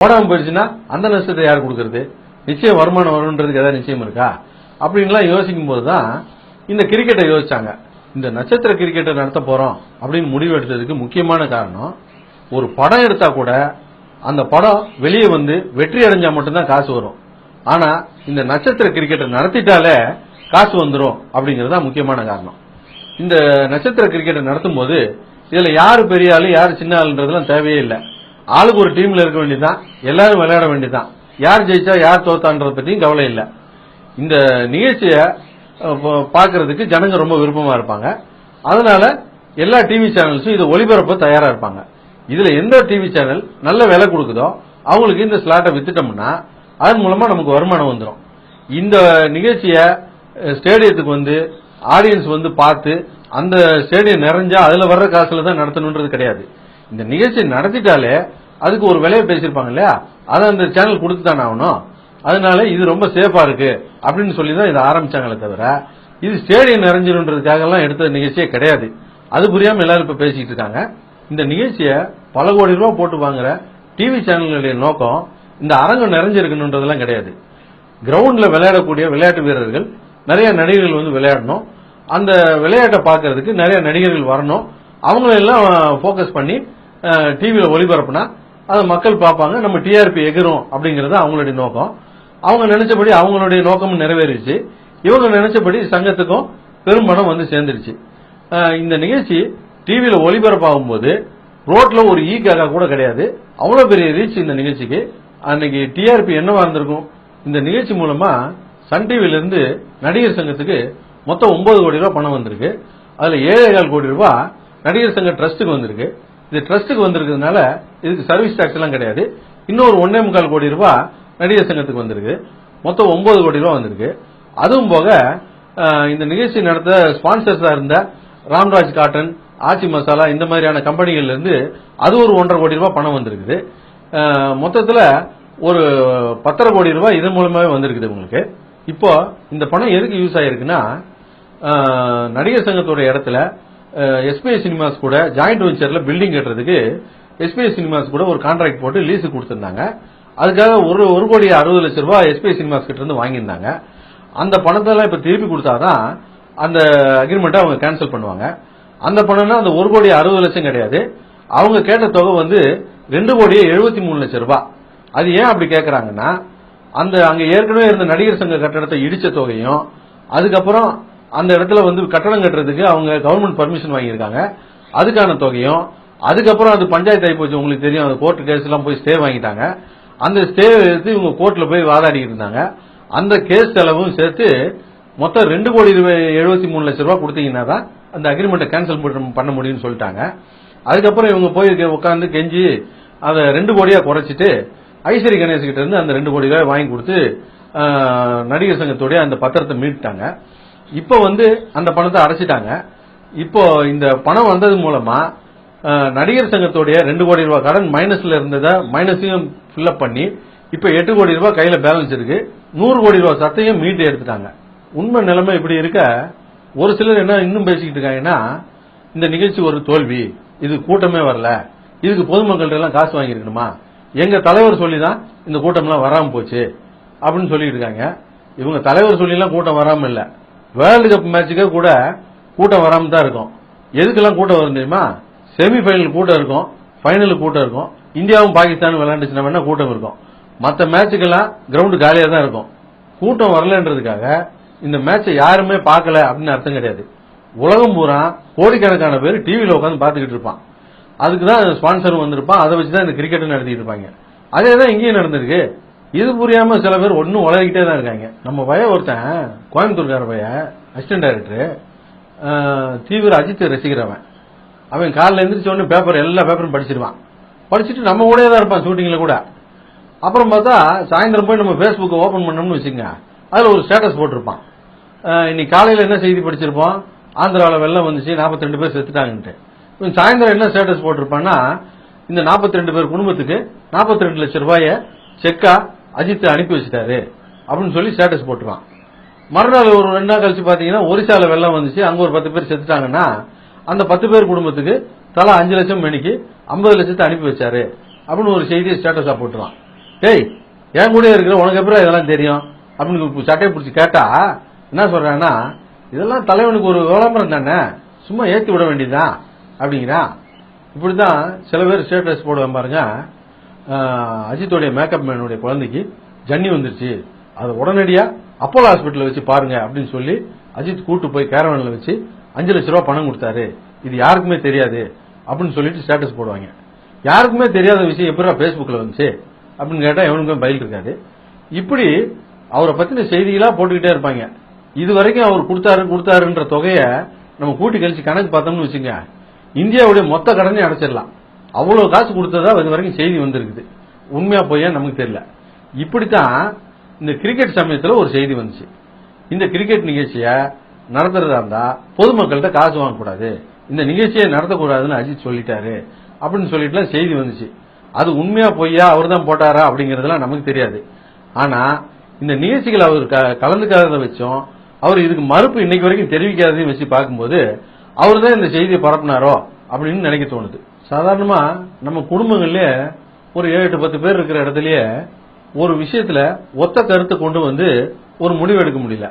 போடாம போயிடுச்சுன்னா அந்த நஷ்டத்தை யார் கொடுக்கறது? நிச்சயம் வருமானம் வரும்ன்றதுக்கு ஏதாவது நிச்சயம் இருக்கா? அப்படின்லாம் யோசிக்கும் போதுதான் இந்த கிரிக்கெட்டை யோசிச்சாங்க. இந்த நட்சத்திர கிரிக்கெட்டை நடத்த போறோம் அப்படின்னு முடிவு எடுத்ததுக்கு முக்கியமான காரணம், ஒரு படம் எடுத்தா கூட அந்த படம் வெளியே வந்து வெற்றி அடைஞ்சா மட்டும்தான் காசு வரும். ஆனா இந்த நட்சத்திர கிரிக்கெட்டை நடத்திட்டாலே காசு வந்துடும் அப்படிங்கறதா முக்கியமான காரணம். இந்த நட்சத்திர கிரிக்கெட்டை நடத்தும் போது இதுல யாரு பெரிய ஆளு யாரு சின்ன ஆளுன்றதுலாம் தேவையே இல்லை. ஆளுக்கு ஒரு டீம்ல இருக்க வேண்டியதுதான், எல்லாரும் விளையாட வேண்டியதுதான். யார் ஜெயிச்சா யார் தோத்தான்றத பத்தியும் கவலை இல்லை. இந்த நிகழ்ச்சியை பாக்குறதுக்கு ஜனங்க ரொம்ப விருப்பமா இருப்பாங்க. அதனால எல்லா டிவி சேனல்ஸும் இதை ஒளிபரப்ப தயாரா இருப்பாங்க. இதுல எந்த டிவி சேனல் நல்ல விலை கொடுக்குதோ அவங்களுக்கு இந்த ஸ்லாட்டை வித்துட்டோம்னா அதன் மூலமா நமக்கு வருமானம் வந்துடும். இந்த நிகழ்ச்சிய ஸ்டேடியத்துக்கு வந்து ஆடியன்ஸ் வந்து பார்த்து அந்த ஸ்டேடியம் நிறைஞ்சா அதுல வர்ற காசுல தான் நடத்தணும்ன்றது கிடையாது. இந்த நிகழ்ச்சி நடத்திட்டாலே அதுக்கு ஒரு விலையை பேசியிருப்பாங்க இல்லையா, அதை அந்த சேனல் கொடுத்துதானே ஆகணும். அதனால இது ரொம்ப சேஃபா இருக்கு அப்படின்னு சொல்லிதான் இதை ஆரம்பிச்சாங்களே தவிர இது ஸ்டேடியம் நிறைஞ்சிருன்றதுக்காக எல்லாம் எடுத்த நிகழ்ச்சியே கிடையாது. அது புரியாம எல்லாரும் இப்ப பேசிட்டு இருக்காங்க. இந்த நிகழ்ச்சிய பல கோடி ரூபாய் போட்டு வாங்குற டிவி சேனல்களுடைய நோக்கம் இந்த அரங்கம் நிறைஞ்சிருக்கணும்ன்றதெல்லாம் கிடையாது. கிரவுண்ட்ல விளையாடக்கூடிய விளையாட்டு வீரர்கள் நிறைய நடிகர்கள் வந்து விளையாடணும். அந்த விளையாட்டை பார்க்கறதுக்கு நிறைய நடிகர்கள் வரணும். அவங்களெல்லாம் போக்கஸ் பண்ணி டிவியில ஒளிபரப்புனா அதை மக்கள் பார்ப்பாங்க, நம்ம டிஆர்பி எகிரும் அப்படிங்கறது அவங்களுடைய நோக்கம். அவங்க நினைச்சபடி அவங்களுடைய நோக்கமும் நிறைவேறிச்சு. இவங்க நினைச்சபடி சங்கத்துக்கும் பெரும்பணம் வந்து சேர்ந்துருச்சு. இந்த நிகழ்ச்சி டிவியில ஒளிபரப்பாகும் போது ரோட்ல ஒரு ஈக்காக கூட கிடையாது. அவ்வளவு பெரிய ரீச் இந்த நிகழ்ச்சிக்கு. அன்னைக்கு டிஆர்பி என்னவா இருந்திருக்கும்? இந்த நிகழ்ச்சி மூலமா சன் டிவில இருந்து நடிகர் சங்கத்துக்கு மொத்தம் 9 கோடி ரூபாய் பணம் வந்திருக்கு. அதுல 7.25 கோடி ரூபாய் நடிகர் சங்க ட்ரஸ்டுக்கு வந்திருக்கு. இது ட்ரஸ்டுக்கு வந்திருக்கிறதுனால இதுக்கு சர்வீஸ் டாக்ஸ் எல்லாம் கிடையாது. இன்னொரு 1.25 கோடி ரூபாய் நடிகர் சங்கத்துக்கு வந்திருக்கு. மொத்தம் 9 கோடி ரூபாய் வந்திருக்கு. அதுவும் போக இந்த நிகழ்ச்சி நடத்த ஸ்பான்சர்ஸா இருந்த ராம்ராஜ் காட்டன், ஆச்சி மசாலா இந்த மாதிரியான கம்பெனிகள்ல இருந்து அது ஒரு 1.5 கோடி ரூபாய் பணம் வந்திருக்குது. மொத்தத்துல ஒரு 10.5 கோடி ரூபாய் இதன் மூலமாவே வந்திருக்குது உங்களுக்கு. இப்போ இந்த பணம் எதுக்கு யூஸ் ஆயிருக்குன்னா, நடிகர் சங்கத்தோட இடத்துல எஸ்பிஐ சினிமாஸ் கூட ஜாயிண்ட் வெஞ்சர்ல பில்டிங் கட்டுறதுக்கு எஸ்பிஐ சினிமாஸ் கூட ஒரு கான்ட்ராக்ட் போட்டு லீஸு கொடுத்திருந்தாங்க. அதுக்காக 1 கோடி 60 லட்சம் ரூபாய் எஸ்பிஐ சினிமாஸ் கிட்ட இருந்து வாங்கியிருந்தாங்க. அந்த பணத்தை எல்லாம் இப்ப திருப்பி கொடுத்தாதான் அந்த அக்ரிமெண்ட்டை அவங்க கேன்சல் பண்ணுவாங்க. அந்த பணம்னா அந்த 1 கோடி 60 லட்சம் கிடையாது. அவங்க கேட்ட தொகை வந்து 2 கோடி 73 லட்சம் ரூபாய். அது ஏன் அப்படி கேட்கறாங்கன்னா, அந்த அங்க ஏற்கனவே இருந்த நடிகர் சங்க கட்டடத்தை இடிச்ச தொகையும், அதுக்கப்புறம் அந்த இடத்துல வந்து கட்டடம் கட்டுறதுக்கு அவங்க கவர்மெண்ட் பர்மிஷன் வாங்கியிருக்காங்க, அதுக்கான தொகையும், அதுக்கப்புறம் அது பஞ்சாயத்து ஆகி போச்சு. உங்களுக்கு தெரியும், அந்த கோர்ட் கேஸ் எல்லாம் போய் ஸ்டே வாங்கிட்டாங்க. அந்த ஸ்டே எடுத்து இவங்க கோர்ட்ல போய் வாதாடிட்டு இருந்தாங்க. அந்த கேஸ் செலவும் சேர்த்து மொத்தம் 2 கோடி 73 லட்சம் ரூபாய் கொடுத்தீங்கன்னா தான் அந்த அக்ரிமெண்ட்டை கேன்சல் பண்ண முடியும்னு சொல்லிட்டாங்க. அதுக்கப்புறம் இவங்க போய் உட்காந்து கெஞ்சி அதை 2 கோடியா குறைச்சிட்டு ஐஸ்வரி கணேஷ் கிட்ட இருந்து அந்த 2 கோடி ரூபாய் வாங்கி கொடுத்து நடிகர் சங்கத்தோடைய அந்த பத்திரத்தை மீட்டாங்க. இப்ப வந்து அந்த பணத்தை அடைச்சிட்டாங்க. இப்போ இந்த பணம் வந்தது மூலமா நடிகர் சங்கத்தோடைய 2 கோடி ரூபாய் கடன் மைனஸ்ல இருந்ததை மைனஸையும் ஃபில்அப் பண்ணி இப்ப 8 கோடி ரூபாய் கையில பேலன்ஸ் இருக்கு. 100 கோடி ரூபாய் சத்தையும் மீட்டு எடுத்துட்டாங்க. உண்மை நிலைமை இப்படி இருக்க ஒரு சிலர் என்ன இன்னும் பேசிக்கிட்டு இருக்காங்கன்னா, இந்த நிகழ்ச்சி ஒரு தோல்வி, இது கூட்டமே வரல, இதுக்கு பொதுமக்கள்கிட்ட எல்லாம் காசு வாங்கிருக்கணுமா, எங்க தலைவர் சொல்லிதான் இந்த கூட்டம்லாம் வராம போச்சு அப்படின்னு சொல்லிட்டு இருக்காங்க. இவங்க தலைவர் சொல்லி எல்லாம் கூட்டம் வராம இல்ல, வேர்ல்டு கப் மேட்சுக்கே கூட கூட்டம் வராம தான் இருக்கும். எதுக்கெல்லாம் கூட்டம் வரும் தெரியுமா? செமிஃபைனல் கூட்டம் இருக்கும், ஃபைனலுக்கு கூட்டம் இருக்கும். இந்தியாவும் பாகிஸ்தானும் விளையாண்டுச்சுன்னா வேணா கூட்டம் இருக்கும். மற்ற மேட்சுக்கெல்லாம் கிரவுண்ட் காலியா தான் இருக்கும். கூட்டம் வரலன்றதுக்காக இந்த மேட்சை யாருமே பார்க்கல அப்படின்னு அர்த்தம் கிடையாது. உலகம் பூரா கோடிக்கணக்கான பேர் டிவியில உட்காந்து பாத்துக்கிட்டு இருப்பான். அதுக்குதான் ஸ்பான்சரும் வந்திருப்பான். அதை வச்சுதான் இந்த கிரிக்கெட் நடத்திட்டு இருப்பாங்க. அதேதான் இங்கேயும் நடந்திருக்கு. இது புரியாம சில பேர் ஒன்னும் உலகிட்டே தான் இருக்காங்க. நம்ம பையன் ஒருத்தன் கோயம்புத்தூர்கார பையன், அசிஸ்டன்ட் டைரக்டர், தீவிர அஜித் ரசிக்கிறவன். அவன் காலைல எந்திரிச்ச உடனே பேப்பர் எல்லா பேப்பரும் படிச்சிருவான். படிச்சுட்டு நம்ம கூட தான் இருப்பான் ஷூட்டிங்ல கூட. அப்புறம் பார்த்தா சாயந்தரம் போய் நம்ம பேஸ்புக் ஓபன் பண்ணோம்னு வச்சுங்க, அதுல ஒரு ஸ்டேட்டஸ் போட்டிருப்பான். இன்னைக்கு காலையில என்ன செய்தி படிச்சிருப்போம், ஆந்திராவில் வெள்ளம் வந்துச்சு, 42 பேர் செத்துட்டாங்கன்ட்டு. சாயந்தரம் என்ன ஸ்டேட்டஸ் போட்டிருப்பான்னா, இந்த 42 பேர் குடும்பத்துக்கு 42 லட்சம் ரூபாய செக்கா அஜித் அனுப்பி வச்சுட்டாரு அப்படின்னு சொல்லி ஸ்டேட்டஸ் போட்டுருவான். மறுநாள் ஒரு 2 நாள் கழிச்சு பாத்தீங்கன்னா ஒரிசால வெள்ளம் வந்துச்சு, அங்க ஒரு 10 பேர் செத்துட்டாங்கன்னா அந்த 10 பேர் குடும்பத்துக்கு தலா 5 லட்சம் மணிக்கு 50 லட்சத்தை அனுப்பி வச்சாரு அப்படின்னு ஒரு செய்தியை ஸ்டேட்டஸா போட்டுருவான். டேய் என் கூட இருக்கிற உனக்கு எப்படி இதெல்லாம் தெரியும் அப்படின்னு சட்டையை பிடிச்சி கேட்டா என்ன சொல்றான்னா, இதெல்லாம் தலைவனுக்கு ஒரு விளம்பரம் தானே, சும்மா ஏற்றி விட வேண்டியதுதான் அப்படிங்கிறான். இப்படிதான் சில பேர் ஸ்டேட்டஸ் போடுவேன் பாருங்க, அஜித்தோடைய மேக்கப் மேனுடைய குழந்தைக்கு ஜன்னி வந்துருச்சு, அதை உடனடியா அப்போலோ ஹாஸ்பிட்டல் வச்சு பாருங்க அப்படின்னு சொல்லி அஜித் கூட்டு போய் கேரவன்ல வச்சு 5 லட்சம் ரூபாய் பணம் கொடுத்தாரு, இது யாருக்குமே தெரியாது அப்படின்னு சொல்லிட்டு ஸ்டேட்டஸ் போடுவாங்க. யாருக்குமே தெரியாத விஷயம் எப்படா பேஸ்புக்ல வந்துச்சு அப்படின்னு கேட்டா எவனுக்குமே பயில் இருக்காது. இப்படி அவரை பத்தின செய்திகளா போட்டுக்கிட்டே இருப்பாங்க. இது வரைக்கும் அவர் கொடுத்தாருன்ற தொகையை நம்ம கூட்டி கழிச்சு கணக்கு பார்த்தோம்னு வச்சுங்க, இந்தியாவுடைய மொத்த கடனையும் அடைச்சிடலாம். அவ்வளவு காசு கொடுத்ததா இது வரைக்கும் செய்தி வந்திருக்குது. உண்மையா போய் நமக்கு தெரியல. இப்படித்தான் இந்த கிரிக்கெட் சமயத்துல ஒரு செய்தி வந்துச்சு. இந்த கிரிக்கெட் நிகழ்ச்சியை நடத்துறதா இருந்தா பொதுமக்கள்கிட்ட காசு வாங்கக்கூடாது, இந்த நிகழ்ச்சியை நடத்தக்கூடாதுன்னு அஜித் சொல்லிட்டாரு அப்படின்னு சொல்லிட்டுலாம் செய்தி வந்துச்சு. அது உண்மையா பொய்யா அவர் தான் போட்டாரா அப்படிங்கறதுலாம் நமக்கு தெரியாது. ஆனா இந்த நிகழ்ச்சிகள் அவர் கலந்துக்காததை வச்சும் அவர் இதுக்கு மறுப்பு இன்னைக்கு வரைக்கும் தெரிவிக்காததையும் வச்சு பார்க்கும்போது அவர் தான் இந்த செய்தியை பரப்புனாரோ அப்படின்னு நினைக்க தோணுது. சாதாரணமா நம்ம குடும்பங்கள்லயே ஒரு 7-10 பேர் இருக்கிற இடத்துலயே ஒரு விஷயத்துல ஒத்த கருத்தை கொண்டு வந்து ஒரு முடிவு எடுக்க முடியல.